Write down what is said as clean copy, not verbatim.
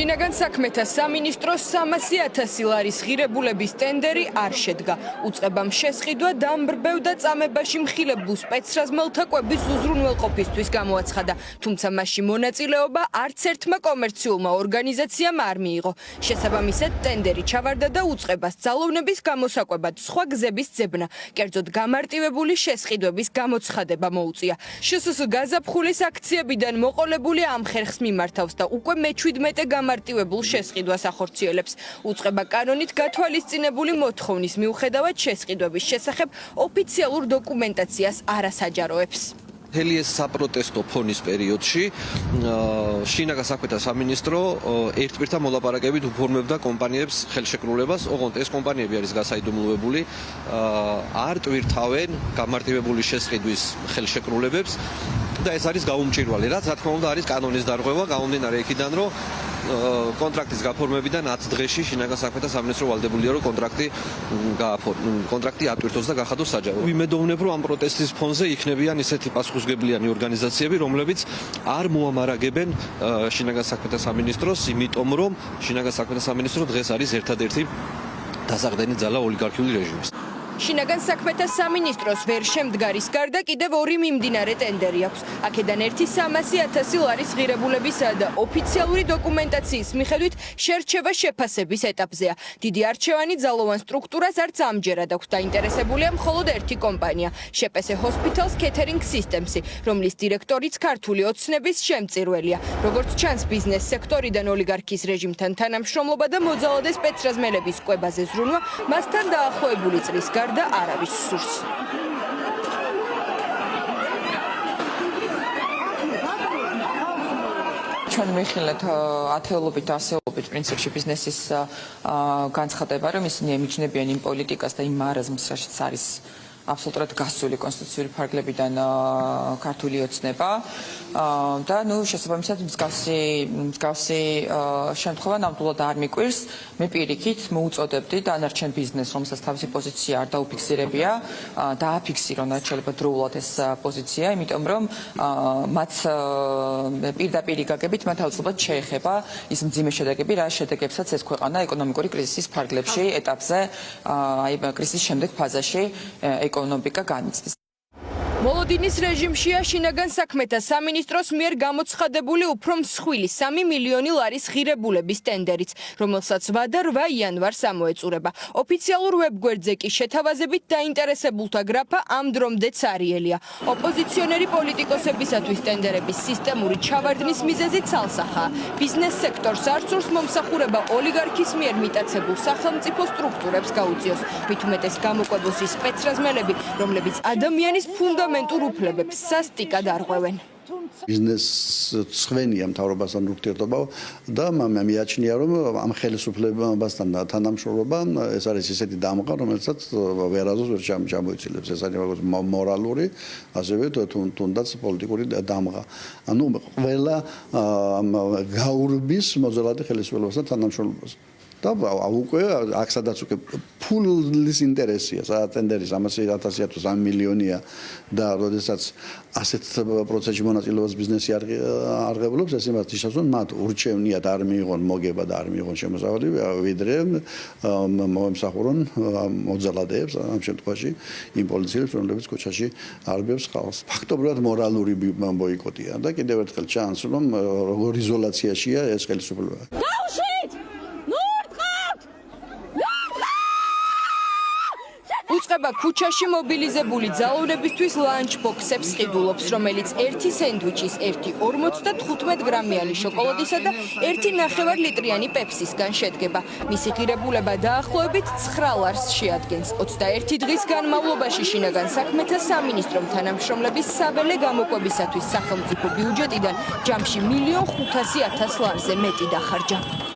შინაგან საქმეთა სამინისტროს 300,000 ლარის ღირებულების ტენდერი არ შედგა. უწყებამ შესყიდვა დამბრბევ და წამებაში მხილებულ სპეცრაზმელთა კვების უზრუნველყოფისთვის გამოაცხადა, თუმცა მასში მონაწილეობა არც ერთმა კომერციულმა ორგანიზაციამ არ მიიღო. შესაბამისად, ტენდერი ჩავარდა და უწყებას ძალოვნების გამოსაკვებად სხვა გზების ძებნა, კერძოდ გამარტივებული შესყიდვების გამოცხადება მოუწია. შსს გაზაფხულის აქციებიდან მოყოლებული ამ ხერხს მიმართავს და უკვე მე-17 გამარტივებულ შესყიდვას ახორციელებს. უწყება კანონით გათვალისწინებული მოთხოვნის მიუხედავად შესყიდვების შესახებ ოფიციალურ დოკუმენტაციას არ ასაჯაროებს. მთელი ეს საპროტესტო ფონის პერიოდში შინაგან საქმეთა სამინისტრო ერთპირთა მოლაპარაკებით უფორმებდა კომპანიებს ხელშეკრულებას, ოღონდ ეს კომპანიები არის გასაიდუმლოებული, არ ტვირთავენ გამარტივებული შესყიდვის ხელშეკრულებებს და ეს არის გაუმჭირვალი, რაც რა თქმა უნდა არის კანონის დარღვევა, გამომდინარე იქიდან, რომ კონტრაქტის გაფორმებიდან 10 დღეში შინაგან საქმეთა სამინისტრო ვალდებულია, რომ კონტრაქტი ატვირთოს და გახადოს საჯარო. ვიმედოვნებ, რომ ამ პროტესტის ფონზე იქნებიან ისეთი პასუხისმგებლიანი ორგანიზაციები, რომლებიც არ მოამარაგებენ შინაგან საქმეთა სამინისტროს, იმიტომ რომ შინაგან საქმეთა სამინისტრო დღეს არის ერთადერთი დასაყრდენი ძალა ოლიგარქიული რეჟიმის. შინაგან საქმეთა სამინისტროს ვერ შემდგარის გარდა კიდევ ორი მიმდინარე ტენდერი აქვს. აქედან ერთი 300,000 ლარის ღირებულებისა და ოფიციალური დოკუმენტაციის მიხედვით შერჩევა შეფასების ეტაპზეა. დიდი არჩევანი ძალოვან სტრუქტურას არც ამჯერად აქვს დაინტერესებულია მხოლოდ ერთი კომპანია, შპს ჰოსპიტალს კეთერინგ სისტემსი, რომლის დირექტორიც ქართული ოცნების შემწირველია. როგორც ჩანს, ბიზნეს სექტორიდან ოლიგარქის რეჟიმთან თანამშრომლობა და მოძალადე სპეცრაზმელების კვებაზე ზრუნვა მასთან დაახლოებული წლის და არავის სურს. ჩვენ მიხილეთ ათეულობით და ასეულობით პრინციპში ბიზნესის განცხადება, რომ ისინი ემიჯნებიან იმ პოლიტიკას და იმ მარაზმს, რასაც არის აბსოლუტურად გასული კონსტიტუციური ფარგლებიდან ქართული ოცნება და შესაბამისად მსგავსი შემთხვევა ნამდვილად არ მიკვირს. მე პირიქით მოუწოდებდი დანარჩენ ბიზნესს, რომელსაც თავისი პოზიცია არ დაუფიქსირებია, დააფიქსირონ რაც შეიძლება დროულად ეს პოზიცია, იმიტომ რომ მათ პირდაპირ გაგებით მათ აუცილებლად შეეხება ის მძიმე შედეგები, რა შედეგებსაც ეს ქვეყანა ეკონომიკური კრიზისის ფარგლებში, ეტაპზე, აი კრიზისის შემდეგ ფაზაში ეკონომიკა განიცდის. მოლოდინის რეჟიმშია შინაგან საქმეთა სამინისტროს მიერ გამოცხადებული უფრო მსხვილი 3 მილიონი ლარის ღირებულების ტენდერიც, რომელსაც ვადა 8 იანვარს ამოეწურება. ოფიციალურ ვებგვერდზე კი შეთავაზებით დაინტერესებულთა გრაფა ამ დრომდეც არიელია. ოპოზიციონერი პოლიტიკოსებისათვის ტენდერების სისტემური ჩავარდნის მიზეზი ცალსახაა. ბიზნეს სექტორს არ სურს მომსახურება ოლიგარქის მიერ მიტაცებულ სახელმწიფო სტრუქტურებს გაუწიოს. მით უმეტეს გამოკვებოს ის სპეცრაზმელები, რომლებიც ადამიანის ფუნდამენტურ უფლებებს სასტიკად არღვევენ. ბიზნესს ცხვენია მთავრობასთან ურთიერთობა და მიაჩნია, რომ ამ ხელისუფლებასთან თანამშრომლობა ეს არის ისეთი დამყა, რომელსაც ვერაზოს ვერ ჩამოიცილებს. ეს არის როგორც მორალური, ასევე თუნდაც პოლიტიკური დამყა. ანუ ყველა გაურბის მოძალადე ხელისუფლებასთან თანამშრომლობას. და უკვე აქ სადაც უკვე ფულის ინტერესია, სადაც ტენდერის 300,000 თუ 3 მილიონია და როდესაც ასეთ პროცესში მონაწილეობას ბიზნესი არღებულობს, ეს იმას ნიშნავს, რომ მათ ურჩევნიათ არ მიიღონ მოგება და არ მიიღონ შემოსავალი, ვიდრე მოემსახურონ მოძალადეებს, ამ შემთხვევაში იმ პოლიციელებს, რომლებიც ქუჩაში არბევს ხალხს. ფაქტობრივად მორალური ბოიკოტია და კიდევ ერთხელ ჩანს, რომ როგორ იზოლაციაშია ეს ხელისუფლება. უწყება ქუჩაში მობილიზებული ძალოვნებისთვის ლანჩბოქსებს ყიდულობს, რომელიც 1 სენდვიჩის, 1,45 გრამიანი შოკოლადისა და 1,5 ლიტრიანი პეპსისგან შედგება. მისი ღირებულება დაახლოებით 9 ლარს შეადგენს. 21 დღის განმავლობაში შინაგან საქმეთა სამინისტრომ თანამშრომლების საველე გამოკვებისათვის სახელმწიფო ბიუჯეტიდან ჯამში 1,500,000 ლარზე მეტი დახარჯა.